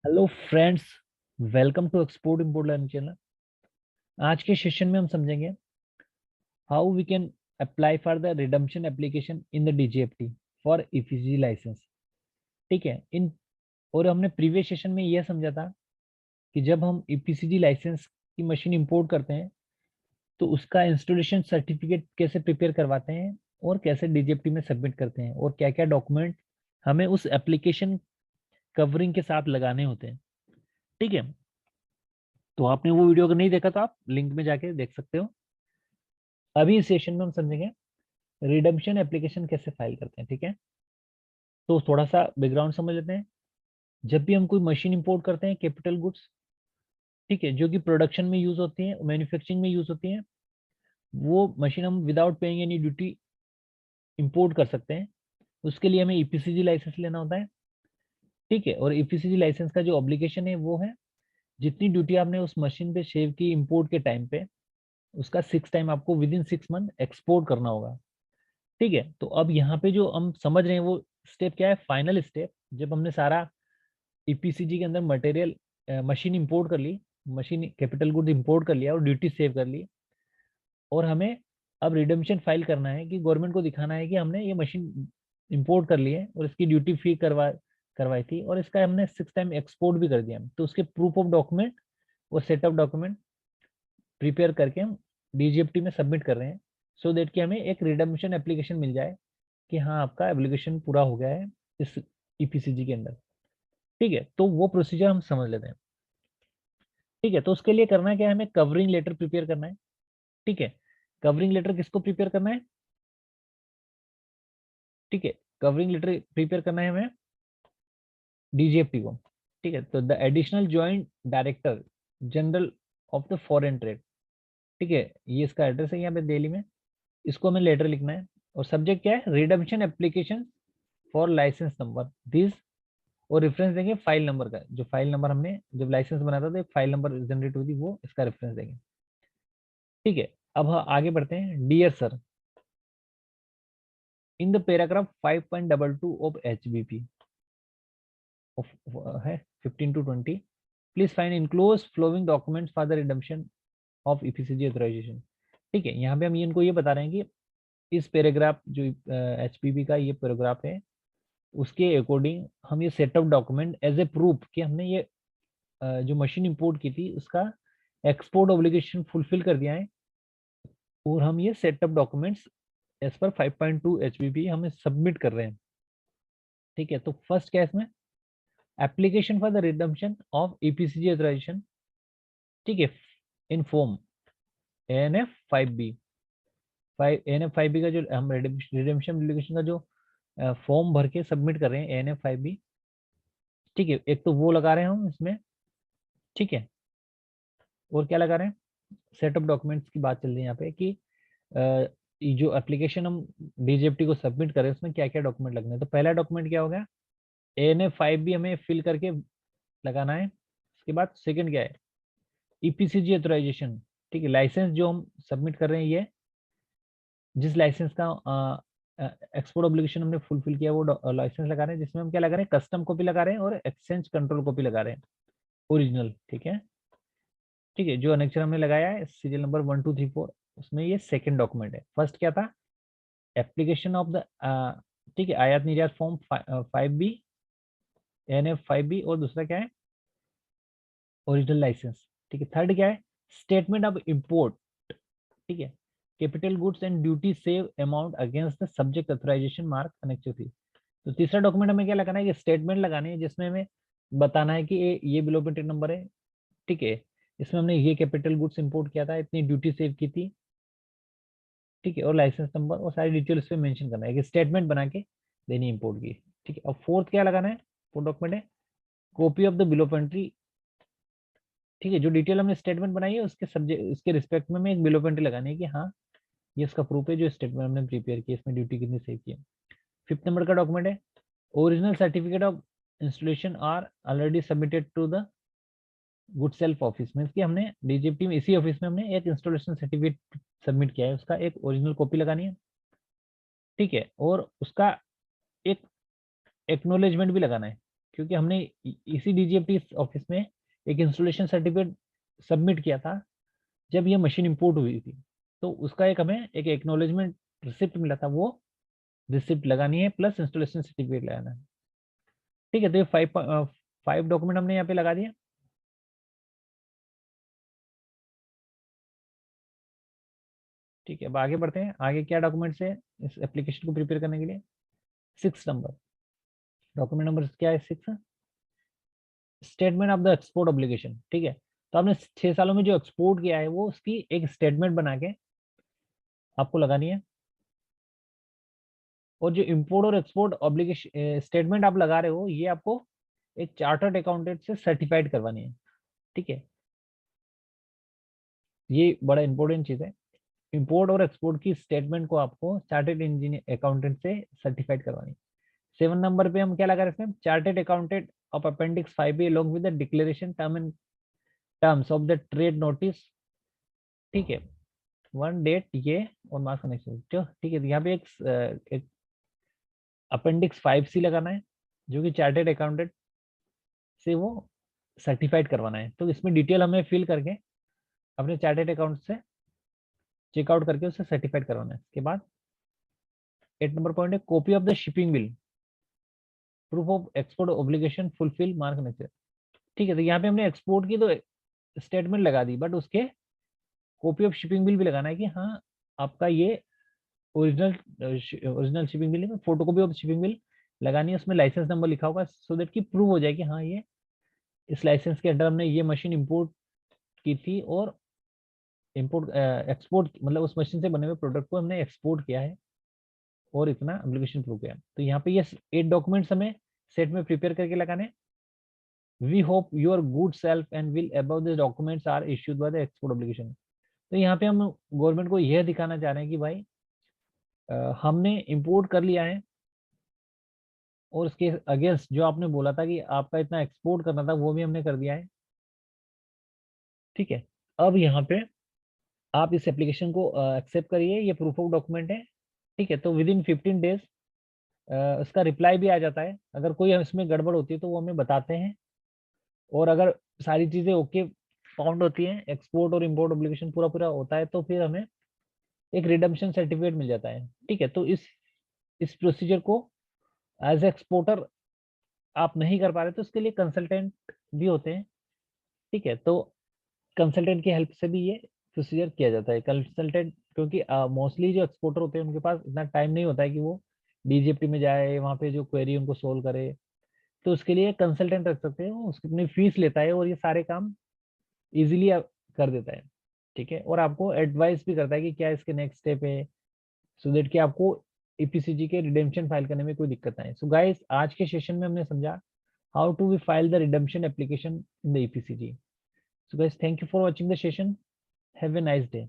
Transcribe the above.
Hello friends, welcome to export import learning channel. आज के session में हम समझेंगे how we can apply for the redemption application in the DGFT for EPCG licence. ठीक है। इन और हमने प्रीवियस सेशन में यह समझा था कि जब हम ईपीसीजी लाइसेंस की मशीन इंपोर्ट करते हैं तो उसका इंस्टॉलेशन सर्टिफिकेट कैसे प्रिपेयर करवाते हैं और कैसे डीजीएफटी में सबमिट करते हैं और क्या क्या डॉक्यूमेंट हमें उस एप्लीकेशन कवरिंग के साथ लगाने होते हैं। ठीक है। तो आपने वो वीडियो अगर नहीं देखा तो आप लिंक में जाके देख सकते हो। अभी इस सेशन में हम समझेंगे रिडम्पशन एप्लीकेशन कैसे फाइल करते हैं। ठीक है। तो थोड़ा सा बैकग्राउंड समझ लेते हैं। जब भी हम कोई मशीन इंपोर्ट करते हैं, कैपिटल गुड्स, ठीक है, जो कि प्रोडक्शन में यूज होती है, मैन्युफैक्चरिंग में यूज होती है, वो मशीन हम without paying any duty import कर सकते हैं। उसके लिए हमें ईपीसीजी लाइसेंस लेना होता है। ठीक है। और ईपीसीजी लाइसेंस का जो ऑब्लिगेशन है वो है, जितनी ड्यूटी आपने उस मशीन पे सेव की इंपोर्ट के टाइम पे, उसका 6 टाइम आपको विद इन 6 मंथ एक्सपोर्ट करना होगा। ठीक है। तो अब यहाँ पे जो हम समझ रहे हैं वो स्टेप क्या है, फाइनल स्टेप। जब हमने सारा ईपीसीजी के अंदर मटेरियल मशीन इंपोर्ट कर ली, मशीन कैपिटल गुड्स इंपोर्ट कर लिया और ड्यूटी सेव कर ली, और हमें अब रिडम्पशन फाइल करना है कि गवर्नमेंट को दिखाना है कि हमने ये मशीन इंपोर्ट कर ली है और इसकी ड्यूटी फ्री करवाई थी और इसका हमने 6 टाइम एक्सपोर्ट भी कर दिया। तो उसके प्रूफ ऑफ डॉक्यूमेंट और सेटअप डॉक्यूमेंट प्रिपेयर करके हम डीजीएफटी में सबमिट कर रहे हैं, सो दैट कि हमें एक रिडम्पशन एप्लीकेशन मिल जाए कि हाँ, आपका एप्लीकेशन पूरा हो गया है इस ईपीसीजी के अंदर। ठीक है। तो वो प्रोसीजर हम समझ लेते हैं। ठीक है। तो उसके लिए करना क्या है, हमें कवरिंग लेटर प्रिपेयर करना है। ठीक है। कवरिंग लेटर किसको प्रिपेयर करना है? ठीक है। कवरिंग लेटर प्रिपेयर करना है हमें डीजीएफटी को। ठीक है। तो the additional joint director general of the foreign trade, ठीक है, ये इसका एड्रेस है यहाँ पे दिल्ली में। इसको हमें लेटर लिखना है और सब्जेक्ट क्या है, redemption application for licence number this, और रेफरेंस देंगे फाइल नंबर का। जो फाइल नंबर हमने जब लाइसेंस बनाया था तो एक फाइल नंबर जनरेट हुई थी, वो इसका रेफरेंस देंगे। ठीक है। अब हम आगे बढ़ते हैं। Dear sir, in the paragraph 5.22 of HBP है 15 to 20, please find enclose following documents for the redemption of EPCG authorisation. ठीक है। यहाँ पे हम इनको ये बता रहे हैं कि इस पैराग्राफ जो एचपीपी का ये पैराग्राफ है, उसके अकॉर्डिंग हम ये setup document as a proof कि हमने ये जो मशीन इंपोर्ट की थी उसका एक्सपोर्ट ऑब्लिगेशन फुलफिल कर दिया है, और हम ये सेटअप डॉक्यूमेंट्स एज पर 5.2 एचबीपी हमें सबमिट कर रहे हैं। ठीक है। तो फर्स्ट क्या है इसमें, application for the redemption of EPCG authorisation. ठीक है। इन फॉर्म एएनएफ 5बी, 5 एएनएफ 5बी का जो हम रिडम्पशन एप्लीकेशन का जो फॉर्म भर के सबमिट कर रहे हैं एएनएफ 5बी। ठीक है। एक तो वो लगा रहे हैं हम इसमें। ठीक है। और क्या लगा रहे हैं, सेटअप डॉक्यूमेंट्स की बात चल रही है यहाँ पे कि ये जो एप्लीकेशन हम डीजीएफटी को सबमिट करें उसमें क्या क्या डॉक्यूमेंट लगने हैं। तो पहला डॉक्यूमेंट क्या हो गया, एएनएफ 5बी हमें फिल करके लगाना है। उसके बाद सेकंड क्या है, ईपीसीजी ऑथराइजेशन। ठीक है। लाइसेंस जो हम सबमिट कर रहे हैं, ये जिस लाइसेंस का एक्सपोर्ट ऑब्लिगेशन हमने फुलफिल किया वो लाइसेंस लगा रहे हैं, जिसमें हम क्या लगा रहे हैं, कस्टम कॉपी लगा रहे हैं और एक्सचेंज कंट्रोल कॉपी लगा रहे हैं, ओरिजिनल। ठीक है। ठीक है। जो अनेक्चर हमने लगाया है सीरियल नंबर 1234, उसमें ये सेकंड डॉक्यूमेंट है। फर्स्ट क्या था, एप्लीकेशन ऑफ द, ठीक है, आयात निर्यात फॉर्म 5बी, एएनएफ 5बी, और दूसरा क्या है, ओरिजिनल लाइसेंस। ठीक है। थर्ड क्या है, स्टेटमेंट ऑफ इंपोर्ट। ठीक है, capital goods and duty saved amount against the subject authorisation mark annexure 3। तो तीसरा डॉक्यूमेंट हमें क्या लगाना है, ये स्टेटमेंट लगानी है जिसमें हमें बताना है कि ये बिल ऑफ मेटेरियल नंबर है। ठीक है। इसमें हमने ये कैपिटल गुड्स इंपोर्ट किया था, इतनी ड्यूटी सेव की थी। ठीक है। और लाइसेंस नंबर और सारी डिटेल इसमें मेंशन करना है, कि स्टेटमेंट बना के देनी इंपोर्ट की। ठीक है। और फोर्थ क्या लगाना है, फोर्थ डॉक्यूमेंट है copy of the bill of entry. ठीक है। जो डिटेल हमने स्टेटमेंट बनाई है उसके सब्जेक्ट, उसके रिस्पेक्ट में हमें एक बिल ऑफ एंट्री लगानी है कि हाँ, ये इसका प्रूफ है जो स्टेटमेंट हमने प्रिपेयर किया, इसमें ड्यूटी कितनी सेव की है। फिफ्थ नंबर का डॉक्यूमेंट है original certificate of installation are already submitted to the good self office. Means कि हमने डीजीएफटी में इसी ऑफिस में हमने एक इंस्टॉलेशन सर्टिफिकेट सबमिट किया है, उसका एक ओरिजिनल कॉपी लगानी है। ठीक है। और उसका एक एक्नोलेजमेंट भी लगाना है। क्योंकि हमने इसी डीजीएफटी ऑफिस में एक इंस्टॉलेशन सर्टिफिकेट सबमिट किया था जब ये मशीन इंपोर्ट हुई थी, तो उसका एक हमें एक एक्नॉलेजमेंट रिसिप्ट मिला था, वो रिसिप्ट लगानी है प्लस इंस्टॉलेशन सर्टिफिकेट लगाना है। ठीक है, तो ये 5 डॉक्यूमेंट हमने यहाँ पे लगा दिए। ठीक है, अब आगे बढ़ते हैं। आगे क्या डॉक्यूमेंट्स है इस एप्लीकेशन को प्रिपेयर करने के लिए? 6 नंबर डॉक्यूमेंट नंबर क्या है? 6, statement of the export obligation. ठीक है, तो आपने 6 सालों में जो एक्सपोर्ट किया है वो उसकी एक स्टेटमेंट बना के आपको लगानी है। और जो इंपोर्ट और एक्सपोर्ट ऑब्लिगेशन स्टेटमेंट आप लगा रहे हो, ये आपको एक चार्टर्ड अकाउंटेंट से सर्टिफाइड करवानी है। ठीक है, ये बड़ा इंपॉर्टेंट चीज है। इंपोर्ट और एक्सपोर्ट की स्टेटमेंट को आपको चार्टर्ड इंजीनियर अकाउंटेंट से सर्टिफाइड करवानी है। 7 नंबर पे हम क्या लगा रहे हैं? Chartered accountant of appendix 5A along with the declaration terms of the trade notice। ठीक है, 1 डेट ये और मास कनेक्शन। ठीक है, तो यहाँ पे एक अपेंडिक्स 5C लगाना है जो कि चार्टर्ड अकाउंटेंट से वो सर्टिफाइड करवाना है। तो इसमें डिटेल हमें फिल करके अपने चार्टर्ड अकाउंट से चेकआउट करके उसे सर्टिफाइड करवाना है। इसके बाद 8 नंबर पॉइंट है copy of the shipping bill, proof of export obligation fulfil mark nature. ठीक है, तो यहाँ पे हमने एक्सपोर्ट की तो स्टेटमेंट लगा दी, बट उसके कॉपी ऑफ शिपिंग बिल भी लगाना है कि हाँ आपका ये ओरिजिनल शिपिंग बिल है। Photo copy of shipping bill लगानी है, उसमें लाइसेंस नंबर लिखा होगा सो दैट कि प्रूव हो जाए कि हाँ ये इस लाइसेंस के अंडर हमने ये मशीन इंपोर्ट की थी और इंपोर्ट एक्सपोर्ट मतलब उस मशीन से बने हुए प्रोडक्ट को हमने एक्सपोर्ट किया है और इतना एप्लीकेशन प्रूव किया। तो यहाँ पे ये 8 डॉक्यूमेंट्स हमें सेट में प्रिपेयर करके लगाने। We hope your good self and will above the documents are issued by the export obligation. तो यहाँ पे हम गवर्नमेंट को यह दिखाना चाह रहे हैं कि भाई हमने इंपोर्ट कर लिया है और उसके अगेंस्ट जो आपने बोला था कि आपका इतना एक्सपोर्ट करना था वो भी हमने कर दिया है। ठीक है, अब यहाँ पे आप इस एप्लीकेशन को एक्सेप्ट करिए, ये प्रूफ ऑफ डॉक्यूमेंट है। ठीक है, तो विद इन 15 डेज उसका रिप्लाई भी आ जाता है। अगर कोई इसमें गड़बड़ होती है तो वो हमें बताते हैं, और अगर सारी चीजें ओके फाउंड होती हैं, एक्सपोर्ट और इंपोर्ट ऑब्लिगेशन पूरा पूरा होता है, तो फिर हमें एक रिडम्पशन सर्टिफिकेट मिल जाता है। ठीक है, तो इस प्रोसीजर को एज एक्सपोर्टर आप नहीं कर पा रहे तो उसके लिए कंसल्टेंट भी होते हैं। ठीक है, तो कंसल्टेंट की हेल्प से भी ये प्रोसीजर किया जाता है। कंसल्टेंट क्योंकि मोस्टली जो एक्सपोर्टर होते हैं उनके पास इतना टाइम नहीं होता है कि वो डीजीएफटी में जाए, वहाँ पे जो क्वेरी उनको सोल्व करे, तो उसके लिए कंसल्टेंट रख सकते हैं। वो उसकी अपनी फीस लेता है और ये सारे काम इजीली कर देता है। ठीक है, और आपको एडवाइस भी करता है कि क्या इसके नेक्स्ट स्टेप है, सो दैट कि आपको ईपीसीजी के रिडेम्पशन फाइल करने में कोई दिक्कत ना आए। सो गाइस, आज के सेशन में हमने समझा how to we file the redemption application in the EPCG. So guys, thank you for watching the session. Have a nice day.